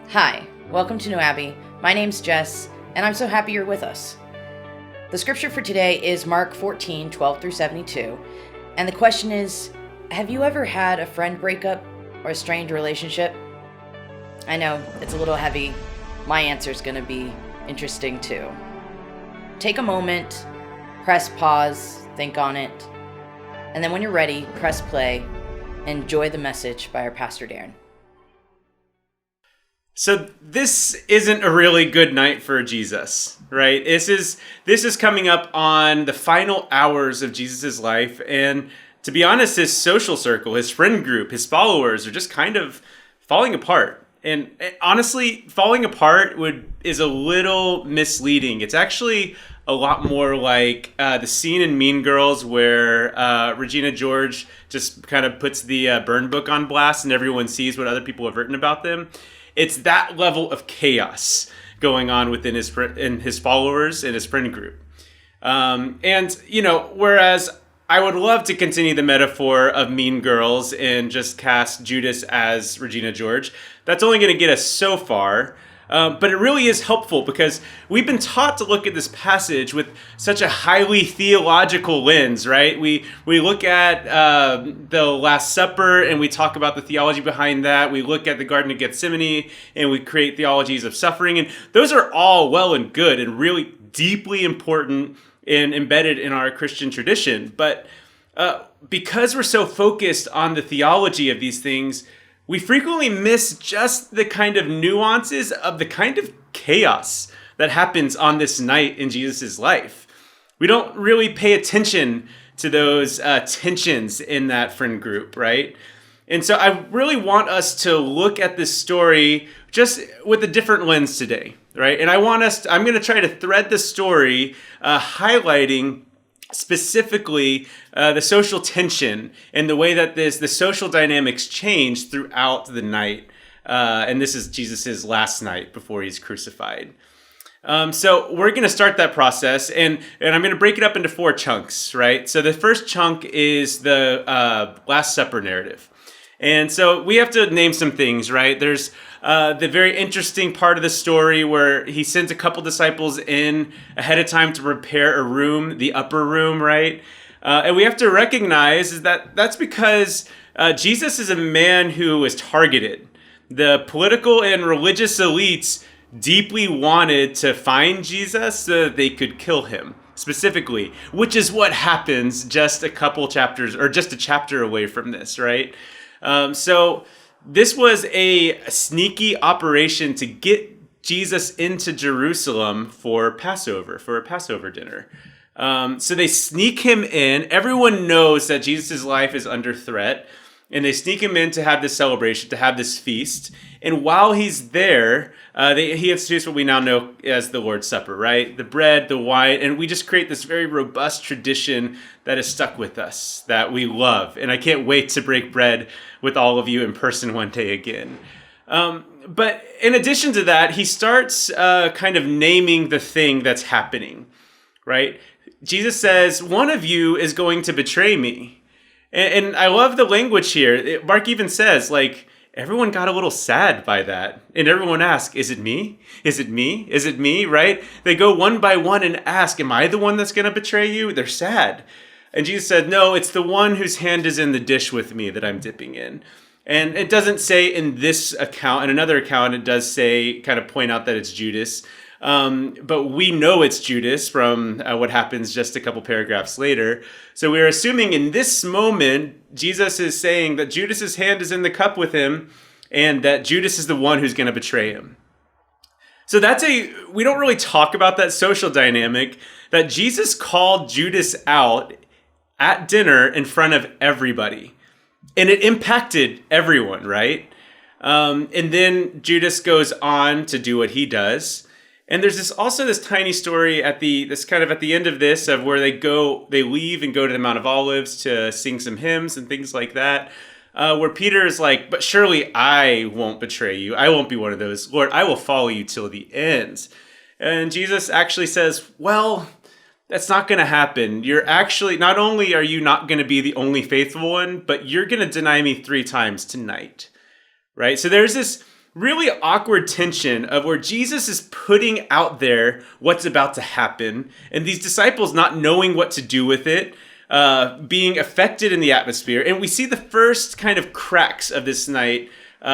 Hi, welcome to New Abbey. My name's Jess, and I'm so happy you're with us. The scripture for today is Mark 14, 12 through 72, and the question is, have you ever had a friend breakup or a strained relationship? I know, it's a little heavy. My answer's gonna be interesting too. Take a moment, press pause, think on it, and then when you're ready, press play, and enjoy the message by our Pastor Darren. So this isn't a really good night for Jesus, right? This is coming up on the final hours of Jesus' life, and to be honest, his social circle, his friend group, his followers are just kind of falling apart. And honestly, falling apart is a little misleading. It's actually a lot more like the scene in Mean Girls where Regina George just kind of puts the burn book on blast and everyone sees what other people have written about them. It's that level of chaos going on within his followers and his friend group. Whereas I would love to continue the metaphor of Mean Girls and just cast Judas as Regina George, that's only going to get us so far. But it really is helpful because we've been taught to look at this passage with such a highly theological lens, right? We look at the Last Supper and we talk about the theology behind that. We look at the Garden of Gethsemane and we create theologies of suffering. And those are all well and good and really deeply important and embedded in our Christian tradition. But because we're so focused on the theology of these things, we frequently miss just the kind of nuances of the kind of chaos that happens on this night in Jesus' life. We don't really pay attention to those tensions in that friend group, right? And so I really want us to look at this story just with a different lens today, right? And I'm going to try to thread the story highlighting specifically the social tension and the way that the social dynamics change throughout the night. And this is Jesus' last night before he's crucified. So we're going to start that process, and I'm going to break it up into 4 chunks, right? So the first chunk is the Last Supper narrative. And so we have to name some things, right? There's the very interesting part of the story where he sends a couple disciples in ahead of time to prepare a room, the upper room, right? And we have to recognize that's because Jesus is a man who is targeted. The political and religious elites deeply wanted to find Jesus so that they could kill him, specifically, which is what happens just a couple chapters, or just a chapter away from this, right? So this was a sneaky operation to get Jesus into Jerusalem for a Passover dinner. So they sneak him in. Everyone knows that Jesus' life is under threat, and they sneak him in to have this celebration, to have this feast. And while he's there, he institutes what we now know as the Lord's Supper, right? The bread, the wine, and we just create this very robust tradition that is stuck with us, that we love. And I can't wait to break bread with all of you in person one day again. But in addition to that, he starts kind of naming the thing that's happening, right? Jesus says, one of you is going to betray me. And I love the language here. Mark even says, everyone got a little sad by that. And everyone asks, is it me? Is it me? Is it me? Right? They go one by one and ask, am I the one that's going to betray you? They're sad. And Jesus said, no, it's the one whose hand is in the dish with me that I'm dipping in. And it doesn't say in this account. In another account, it does say, kind of point out that it's Judas. But we know it's Judas from what happens just a couple paragraphs later. So we're assuming in this moment, Jesus is saying that Judas's hand is in the cup with him and that Judas is the one who's going to betray him. So we don't really talk about that social dynamic that Jesus called Judas out at dinner in front of everybody. And it impacted everyone, right? And then Judas goes on to do what he does. And there's also this tiny story at the end of this of where they leave and go to the Mount of Olives to sing some hymns and things like that, where Peter is like, but surely I won't betray you. I won't be one of those. Lord, I will follow you till the end. And Jesus actually says, well, that's not going to happen. Not only are you not going to be the only faithful one, but you're going to deny me 3 times tonight, right? So there's this really awkward tension of where Jesus is putting out there what's about to happen, and these disciples not knowing what to do with it, being affected in the atmosphere. And we see the first kind of cracks of this night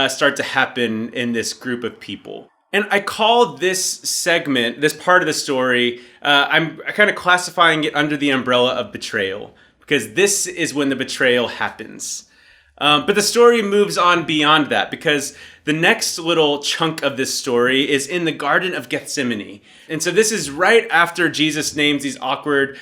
start to happen in this group of people. And I call this segment, this part of the story, I'm kind of classifying it under the umbrella of betrayal, because this is when the betrayal happens. But the story moves on beyond that, because the next little chunk of this story is in the Garden of Gethsemane. And so this is right after Jesus names these awkward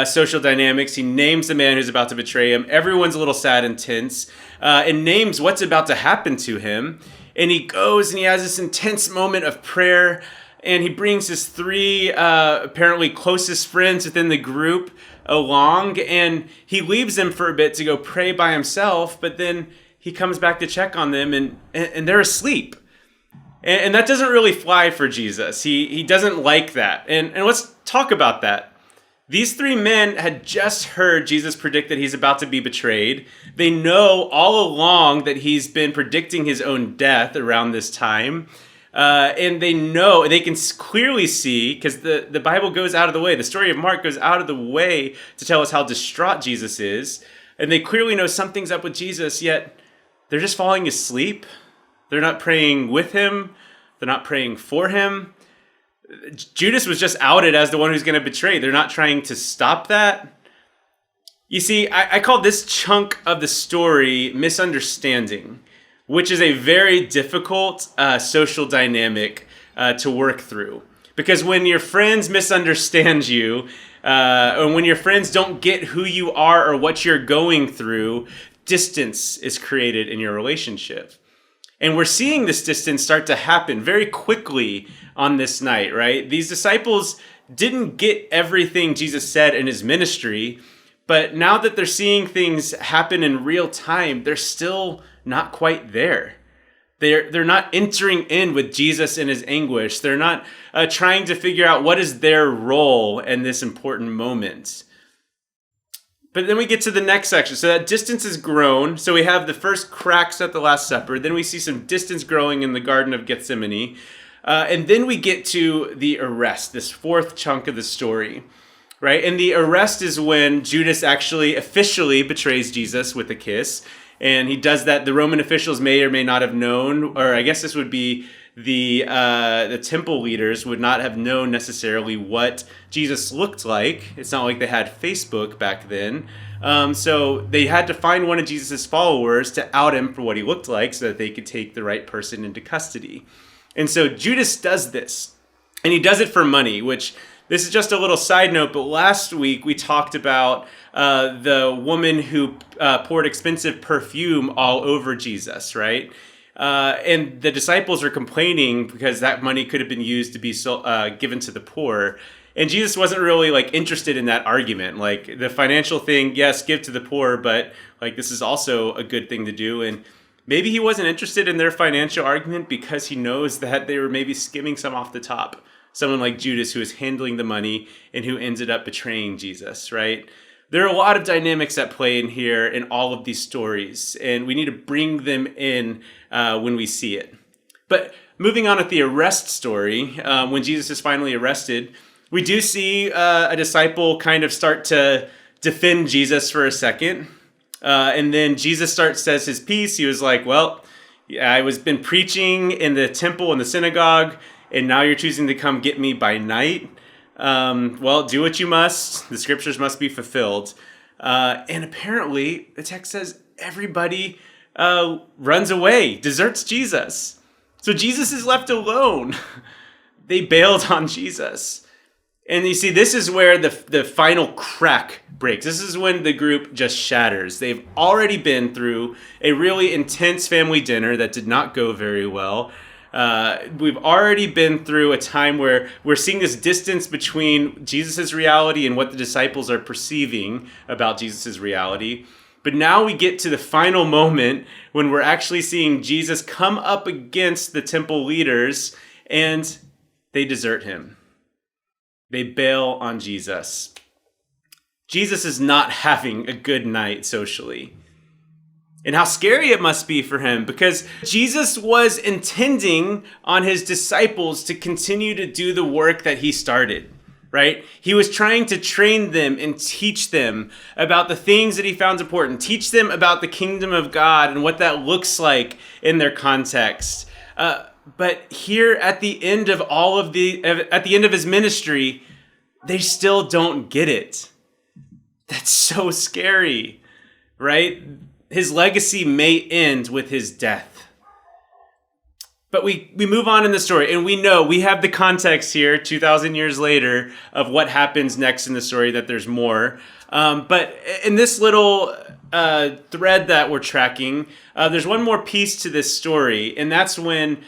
social dynamics. He names the man who's about to betray him. Everyone's a little sad and tense, and names what's about to happen to him. And he goes and he has this intense moment of prayer, and he brings his three apparently closest friends within the group along, and he leaves them for a bit to go pray by himself, but then he comes back to check on them, and they're asleep. And that doesn't really fly for Jesus. He doesn't like that. And let's talk about that. These three men had just heard Jesus predict that he's about to be betrayed. They know all along that he's been predicting his own death around this time. And they know, they can clearly see, because the Bible goes out of the way, the story of Mark goes out of the way to tell us how distraught Jesus is. And they clearly know something's up with Jesus, yet they're just falling asleep. They're not praying with him. They're not praying for him. Judas was just outed as the one who's going to betray. They're not trying to stop that. You see, I call this chunk of the story misunderstanding, which is a very difficult social dynamic to work through. Because when your friends misunderstand you, and when your friends don't get who you are or what you're going through, distance is created in your relationship. And we're seeing this distance start to happen very quickly on this night, right? These disciples didn't get everything Jesus said in his ministry, but now that they're seeing things happen in real time, they're still not quite there. They're not entering in with Jesus in his anguish. They're not trying to figure out what is their role in this important moment. But then we get to the next section. So that distance has grown. So we have the first cracks at the Last Supper. Then we see some distance growing in the Garden of Gethsemane. And then we get to the arrest, this fourth chunk of the story, right? And the arrest is when Judas actually officially betrays Jesus with a kiss. And he does that. The Roman officials may or may not have known, or I guess this would be the temple leaders would not have known necessarily what Jesus looked like. It's not like they had Facebook back then. So they had to find one of Jesus' followers to out him for what he looked like so that they could take the right person into custody. And so Judas does this, and he does it for money, which this is just a little side note, but last week we talked about the woman who poured expensive perfume all over Jesus, right? And the disciples are complaining because that money could have been used to be given to the poor. And Jesus wasn't really interested in that argument. Like the financial thing, yes, give to the poor, but this is also a good thing to do. And maybe he wasn't interested in their financial argument because he knows that they were maybe skimming some off the top. Someone like Judas who is handling the money and who ended up betraying Jesus, right? There are a lot of dynamics at play in here in all of these stories, and we need to bring them in when we see it. But moving on with the arrest story, when Jesus is finally arrested, we do see a disciple kind of start to defend Jesus for a second. And then Jesus says his piece. He was like, well, I was been preaching in the temple and the synagogue, and now you're choosing to come get me by night. Well, do what you must. The scriptures must be fulfilled. And apparently, the text says everybody runs away, deserts Jesus. So Jesus is left alone. They bailed on Jesus. And you see, this is where the final crack breaks. This is when the group just shatters. They've already been through a really intense family dinner that did not go very well. We've already been through a time where we're seeing this distance between Jesus' reality and what the disciples are perceiving about Jesus' reality. But now we get to the final moment when we're actually seeing Jesus come up against the temple leaders and they desert him. They bail on Jesus. Jesus is not having a good night socially. And how scary it must be for him, because Jesus was intending on his disciples to continue to do the work that he started, right? He was trying to train them and teach them about the things that he found important, teach them about the kingdom of God and what that looks like in their context. But here at the end of at the end of his ministry, they still don't get it. That's so scary, right? His legacy may end with his death. But we move on in the story, and we have the context here 2,000 years later of what happens next in the story, that there's more. But in this little thread that we're tracking, there's one more piece to this story, and that's when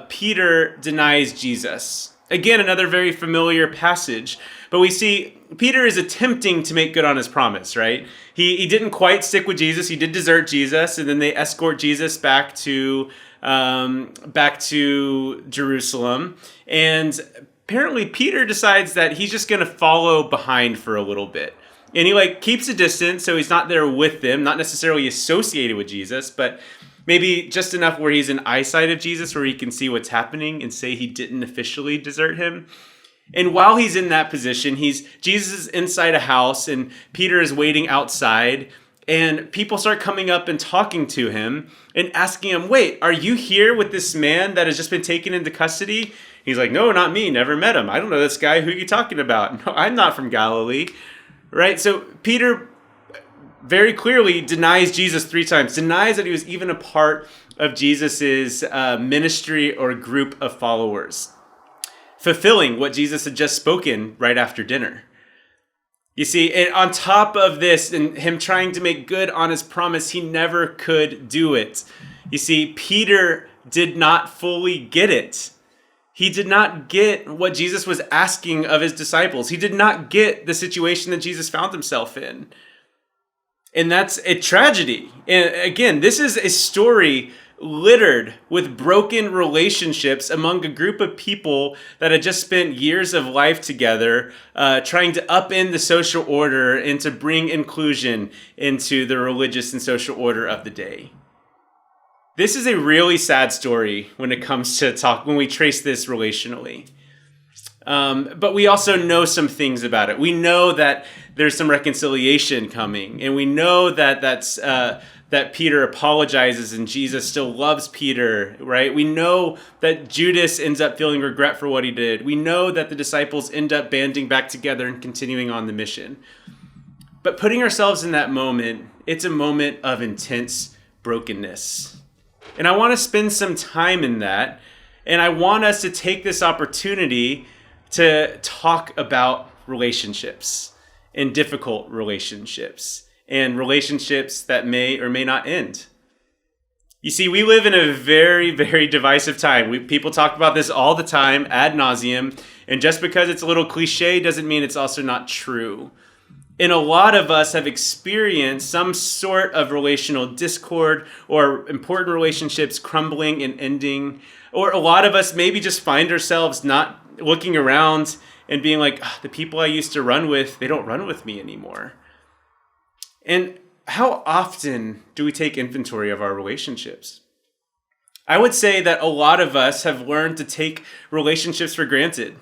Peter denies Jesus. Again, another very familiar passage. But we see Peter is attempting to make good on his promise, right? He didn't quite stick with Jesus. He did desert Jesus, and then they escort Jesus back to Jerusalem. And apparently Peter decides that he's just going to follow behind for a little bit. And he keeps a distance, so he's not there with them, not necessarily associated with Jesus, but maybe just enough where he's in eyesight of Jesus, where he can see what's happening and say he didn't officially desert him. And while he's in that position, Jesus is inside a house and Peter is waiting outside, and people start coming up and talking to him and asking him, "Wait, are you here with this man that has just been taken into custody?" He's like, "No, not me. Never met him. I don't know this guy. Who are you talking about? No, I'm not from Galilee." Right? So Peter very clearly denies Jesus 3 times, denies that he was even a part of Jesus's ministry or group of followers, fulfilling what Jesus had just spoken right after dinner. You see, and on top of this, and him trying to make good on his promise, he never could do it. You see, Peter did not fully get it. He did not get what Jesus was asking of his disciples. He did not get the situation that Jesus found himself in. And that's a tragedy. And again, this is a story littered with broken relationships among a group of people that had just spent years of life together, trying to upend the social order and to bring inclusion into the religious and social order of the day. This is a really sad story when it comes to when we trace this relationally. But we also know some things about it. We know that there's some reconciliation coming, and we know that that Peter apologizes and Jesus still loves Peter, right? We know that Judas ends up feeling regret for what he did. We know that the disciples end up banding back together and continuing on the mission. But putting ourselves in that moment, it's a moment of intense brokenness. And I want to spend some time in that, and I want us to take this opportunity to talk about relationships and difficult relationships and relationships that may or may not end. You see, we live in a very, very divisive time. People talk about this all the time, ad nauseum, and just because it's a little cliche doesn't mean it's also not true. And a lot of us have experienced some sort of relational discord or important relationships crumbling and ending. Or a lot of us maybe just find ourselves not looking around and being like, the people I used to run with, they don't run with me anymore. And how often do we take inventory of our relationships? I would say that a lot of us have learned to take relationships for granted.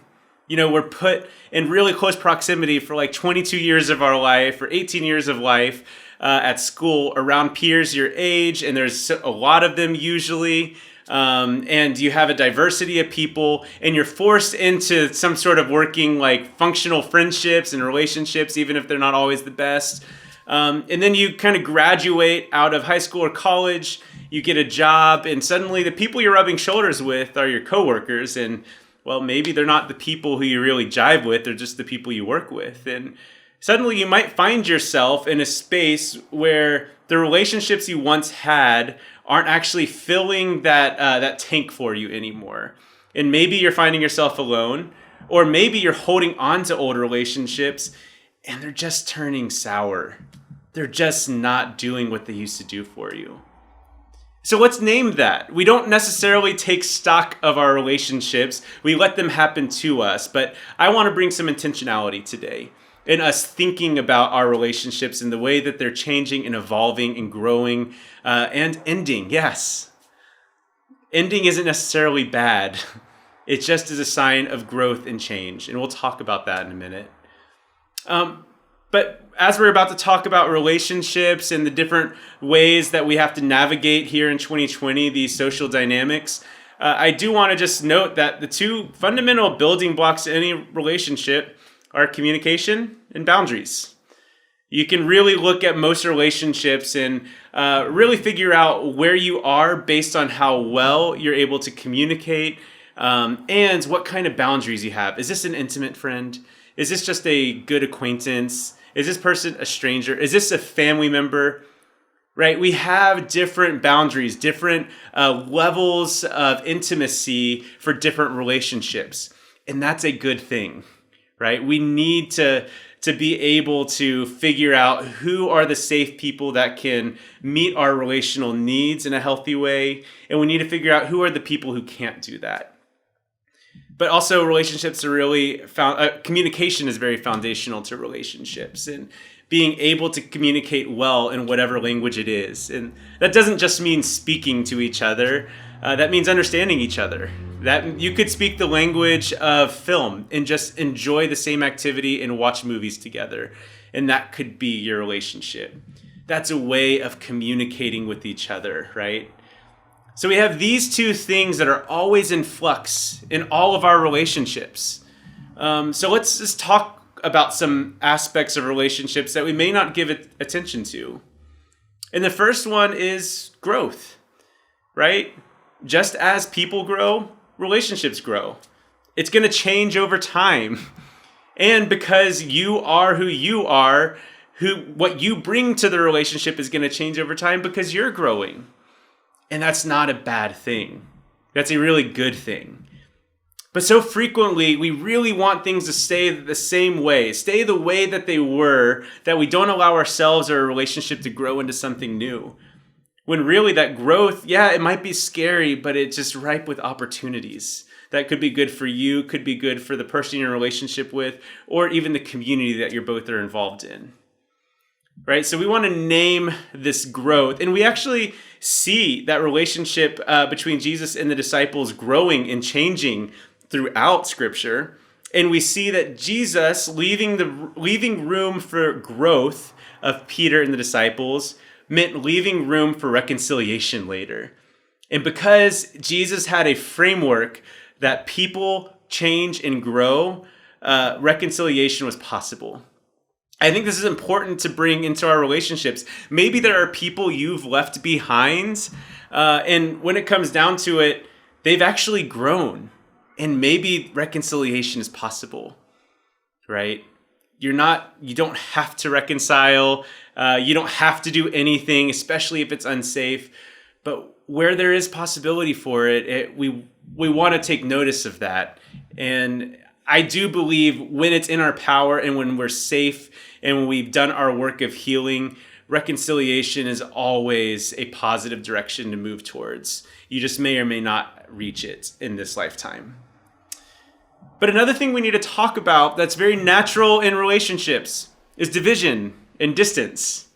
You know, we're put in really close proximity for like 22 years of our life or 18 years of life at school around peers your age, and there's a lot of them usually. And you have a diversity of people, and you're forced into some sort of working like functional friendships and relationships, even if they're not always the best. And then you kind of graduate out of high school or college, you get a job, and suddenly the people you're rubbing shoulders with are your coworkers, and well, maybe they're not the people who you really jive with, they're just the people you work with. And suddenly you might find yourself in a space where the relationships you once had aren't actually filling that tank for you anymore. And maybe you're finding yourself alone, or maybe you're holding on to old relationships and they're just turning sour. They're just not doing what they used to do for you. So let's name that. We don't necessarily take stock of our relationships. We let them happen to us. But I want to bring some intentionality today. in us thinking about our relationships and the way that they're changing and evolving and growing and ending. Yes, ending isn't necessarily bad. It just is a sign of growth and change. And we'll talk about that in a minute. But as we're about to talk about relationships and the different ways that we have to navigate here in 2020, these social dynamics, I do want to just note that the two fundamental building blocks in any relationship are communication and boundaries. You can really look at most relationships and really figure out where you are based on how well you're able to communicate and what kind of boundaries you have. Is this an intimate friend? Is this just a good acquaintance? Is this person a stranger? Is this a family member? Right? We have different boundaries, different levels of intimacy for different relationships. And that's a good thing, right? We need to be able to figure out who are the safe people that can meet our relational needs in a healthy way. And we need to figure out who are the people who can't do that. But also relationships are really communication is very foundational to relationships and being able to communicate well in whatever language it is. And that doesn't just mean speaking to each other. That means understanding each other. That you could speak the language of film and just enjoy the same activity and watch movies together. And that could be your relationship. That's a way of communicating with each other, right? So we have these two things that are always in flux in all of our relationships. So let's just talk about some aspects of relationships that we may not give attention to. And the first one is growth, right? Just as people grow, relationships grow. It's going to change over time. And because you are who you are, what you bring to the relationship is going to change over time because you're growing. And that's not a bad thing. That's a really good thing. But so frequently, we really want things to stay the same way, stay the way that they were, that we don't allow ourselves or a relationship to grow into something new. When really that growth, yeah, it might be scary, but it's just ripe with opportunities. That could be good for you, could be good for the person you're in a relationship with, or even the community that you're both are involved in. Right? So we want to name this growth. And we actually see that relationship between Jesus and the disciples growing and changing throughout Scripture. And we see that Jesus leaving room for growth of Peter and the disciples meant leaving room for reconciliation later. And because Jesus had a framework that people change and grow, reconciliation was possible. I think this is important to bring into our relationships. Maybe there are people you've left behind, and when it comes down to it, they've actually grown, and maybe reconciliation is possible, right? You don't have to reconcile. You don't have to do anything, especially if it's unsafe. But where there is possibility for it, we want to take notice of that. And I do believe when it's in our power and when we're safe and when we've done our work of healing, reconciliation is always a positive direction to move towards. You just may or may not reach it in this lifetime. But another thing we need to talk about that's very natural in relationships is division and distance.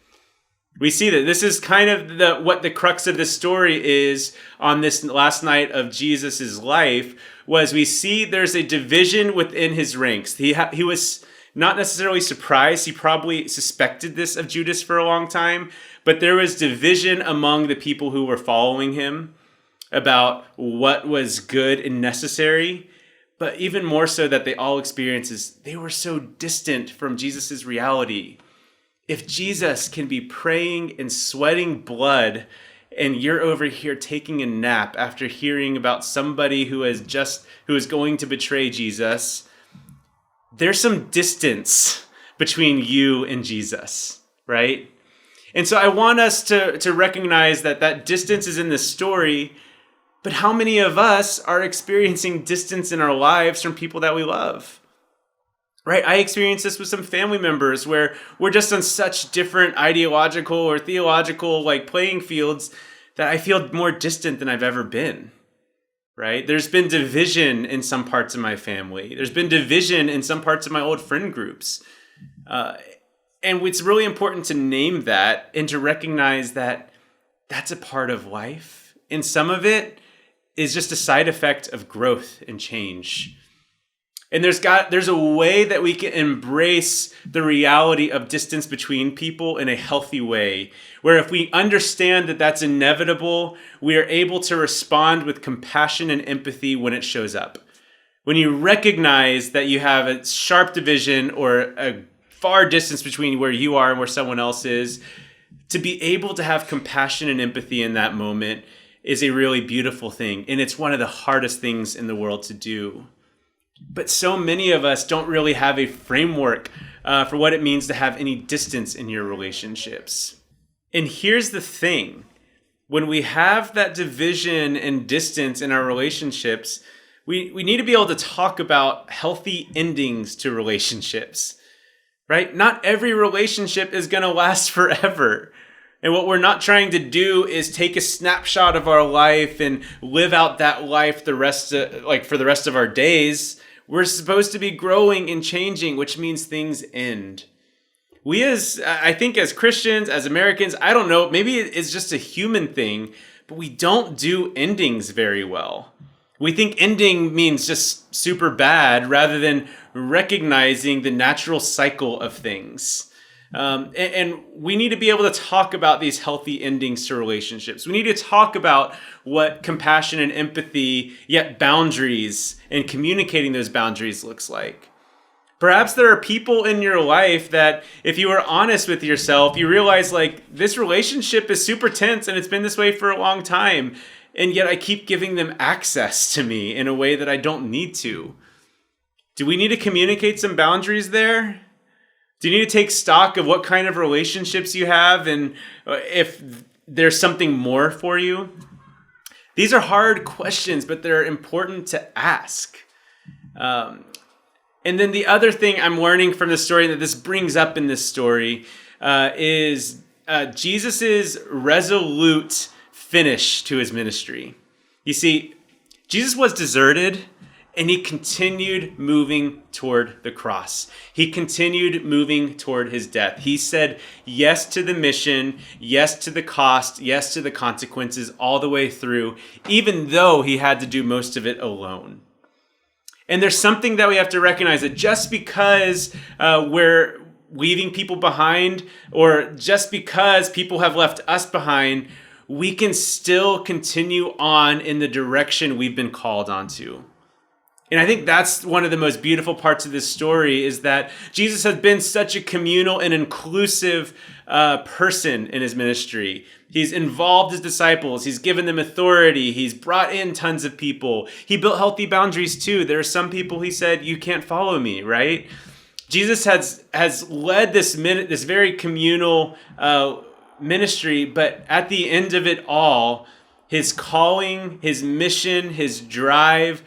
We see that this is kind of what the crux of this story is on this last night of Jesus's life, was we see there's a division within his ranks. He was not necessarily surprised. He probably suspected this of Judas for a long time, but there was division among the people who were following him about what was good and necessary. But even more so that they all experienced is they were so distant from Jesus's reality. If Jesus can be praying and sweating blood and you're over here taking a nap after hearing about somebody who is going to betray Jesus, there's some distance between you and Jesus, right? And so I want us to recognize that distance is in this story, but how many of us are experiencing distance in our lives from people that we love? Right? I experienced this with some family members where we're just on such different ideological or theological playing fields that I feel more distant than I've ever been. Right? There's been division in some parts of my family. There's been division in some parts of my old friend groups. And it's really important to name that and to recognize that that's a part of life. And some of it is just a side effect of growth and change. And there's a way that we can embrace the reality of distance between people in a healthy way, where if we understand that that's inevitable, we are able to respond with compassion and empathy when it shows up. When you recognize that you have a sharp division or a far distance between where you are and where someone else is, to be able to have compassion and empathy in that moment is a really beautiful thing. And it's one of the hardest things in the world to do. But so many of us don't really have a framework for what it means to have any distance in your relationships. And here's the thing. When we have that division and distance in our relationships, we need to be able to talk about healthy endings to relationships. Right? Not every relationship is going to last forever. And what we're not trying to do is take a snapshot of our life and live out that life for the rest of our days. We're supposed to be growing and changing, which means things end. I think as Christians, as Americans, I don't know, maybe it's just a human thing, but we don't do endings very well. We think ending means just super bad rather than recognizing the natural cycle of things. And we need to be able to talk about these healthy endings to relationships. We need to talk about what compassion and empathy, yet boundaries, and communicating those boundaries looks like. Perhaps there are people in your life that if you are honest with yourself, you realize this relationship is super tense and it's been this way for a long time. And yet I keep giving them access to me in a way that I don't need to. Do we need to communicate some boundaries there? Do you need to take stock of what kind of relationships you have and if there's something more for you? These are hard questions, but they're important to ask. And then the other thing I'm learning from the story that this brings up in this story is Jesus's resolute finish to his ministry. You see, Jesus was deserted and he continued moving toward the cross. He continued moving toward his death. He said yes to the mission, yes to the cost, yes to the consequences all the way through, even though he had to do most of it alone. And there's something that we have to recognize, that just because we're leaving people behind, or just because people have left us behind, we can still continue on in the direction we've been called onto. And I think that's one of the most beautiful parts of this story, is that Jesus has been such a communal and inclusive person in his ministry. He's involved his disciples. He's given them authority. He's brought in tons of people. He built healthy boundaries too. There are some people he said, you can't follow me, right? Jesus has led this very communal ministry, but at the end of it all, his calling, his mission, his drive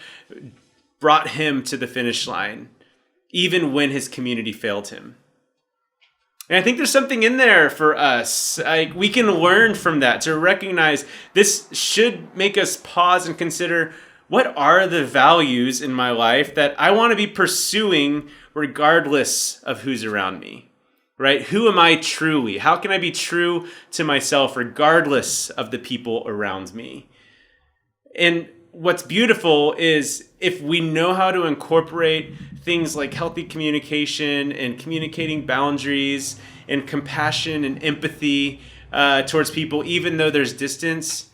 brought him to the finish line, even when his community failed him. And I think there's something in there for us. We can learn from that, to recognize this should make us pause and consider, what are the values in my life that I want to be pursuing regardless of who's around me? Right? Who am I truly? How can I be true to myself regardless of the people around me? And what's beautiful is if we know how to incorporate things like healthy communication and communicating boundaries and compassion and empathy towards people, even though there's distance,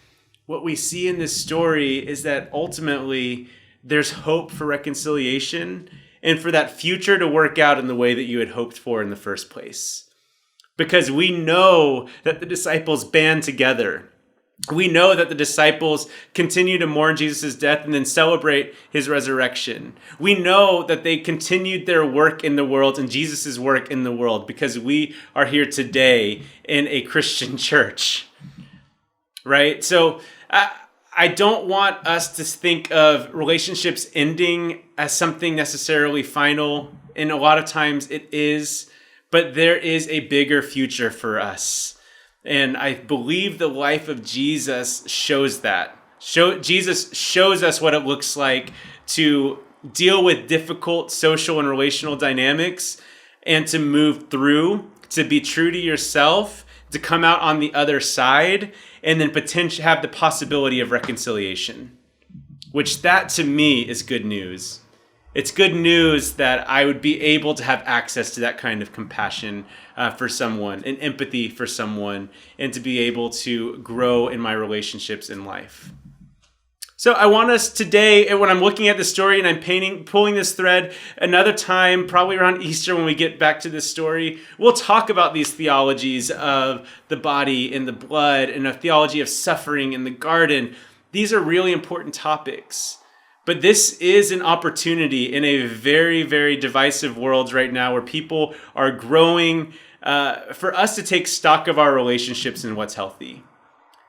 what we see in this story is that ultimately there's hope for reconciliation and for that future to work out in the way that you had hoped for in the first place. Because we know that the disciples band together. We know that the disciples continue to mourn Jesus' death and then celebrate his resurrection. We know that they continued their work in the world and Jesus' work in the world, because we are here today in a Christian church. Right? So I don't want us to think of relationships ending as something necessarily final. And a lot of times it is, but there is a bigger future for us. And I believe the life of Jesus shows that. Jesus shows us what it looks like to deal with difficult social and relational dynamics and to move through, to be true to yourself, to come out on the other side, and then potentially have the possibility of reconciliation, which that to me is good news. It's good news that I would be able to have access to that kind of compassion for someone and empathy for someone, and to be able to grow in my relationships in life. So I want us today, when I'm looking at the story and I'm pulling this thread, another time, probably around Easter when we get back to this story, we'll talk about these theologies of the body and the blood and a theology of suffering in the garden. These are really important topics. But this is an opportunity in a very, very divisive world right now where people are growing for us to take stock of our relationships and what's healthy.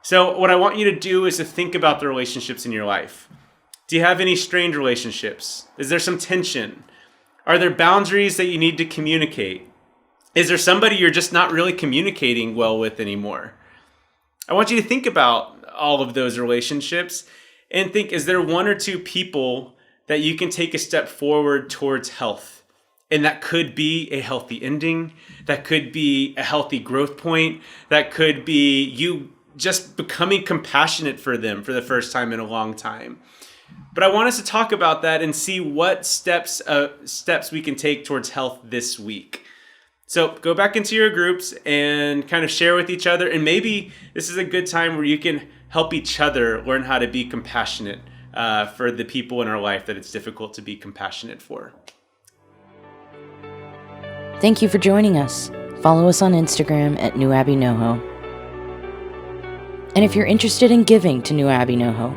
So what I want you to do is to think about the relationships in your life. Do you have any strained relationships? Is there some tension? Are there boundaries that you need to communicate? Is there somebody you're just not really communicating well with anymore? I want you to think about all of those relationships and think, is there one or two people that you can take a step forward towards health? And that could be a healthy ending. That could be a healthy growth point. That could be you just becoming compassionate for them for the first time in a long time. But I want us to talk about that and see what steps we can take towards health this week. So go back into your groups and kind of share with each other. And maybe this is a good time where you can help each other learn how to be compassionate for the people in our life that it's difficult to be compassionate for. Thank you for joining us. Follow us on Instagram at New Abbey NoHo. And if you're interested in giving to New Abbey NoHo,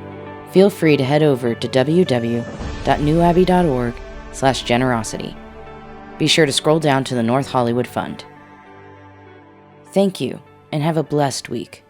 feel free to head over to www.newabbey.org/generosity. Be sure to scroll down to the North Hollywood Fund. Thank you, and have a blessed week.